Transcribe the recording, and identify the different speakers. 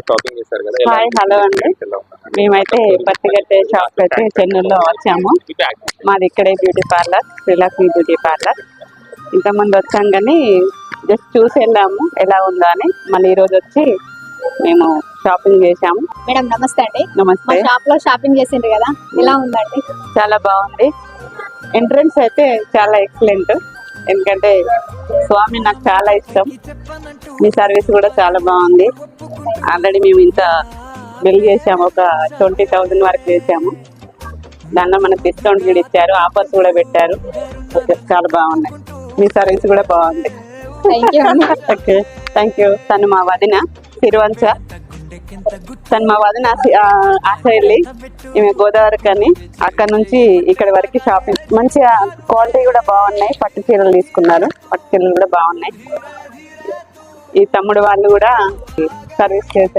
Speaker 1: Shopping చేశారు కదా,
Speaker 2: hi hello అండి. మేమైతే పత్తిగట్టే షాప్ అయితే చెన్నూరులో వచ్చాము. మాది ఇక్కడే beauty parlour, Srilakshmi beauty parlour. ఇంతకుముందు వచ్చాం కానీ జస్ట్ చూసి వెళ్ళాము ఎలా ఉందో అని. మళ్ళీ ఈరోజు వచ్చి మేము షాపింగ్ చేసాము.
Speaker 3: మేడం నమస్తే అండి.
Speaker 2: నమస్తే.
Speaker 3: షాప్ లో షాపింగ్ చేసిండ్రు కదా, ఎలా ఉందండి?
Speaker 2: చాలా బాగుంది. ఎంట్రన్స్ అయితే చాలా ఎక్సలెంట్. ఎందుకంటే స్వామి నాకు చాలా ఇష్టం. మీ సర్వీస్ కూడా చాలా బాగుంది. ఆల్రెడీ మేము ఇంత బిల్ చేసాము, ఒక 20,000 వరకు చేసాము. దానిలో మనకు డిస్కౌంట్ కూడా ఇచ్చారు, ఆఫర్స్ కూడా పెట్టారు. ఓకే, చాలా బాగున్నాయి. మీ సర్వీస్ కూడా బాగుంది. Okay, thank you. తను మా వదిన సిరివంచ. తను మా వదిన ఆశయల్లి. ఈమె గోదావరి కానీ అక్కడ నుంచి ఇక్కడ వరకు షాపింగ్. మంచిగా క్వాలిటీ కూడా బాగున్నాయి. పట్టు చీరలు తీసుకున్నారు, పట్టు చీరలు కూడా బాగున్నాయి. ఈ తమ్ముడు వాళ్ళు కూడా సర్వీస్ చేశారు.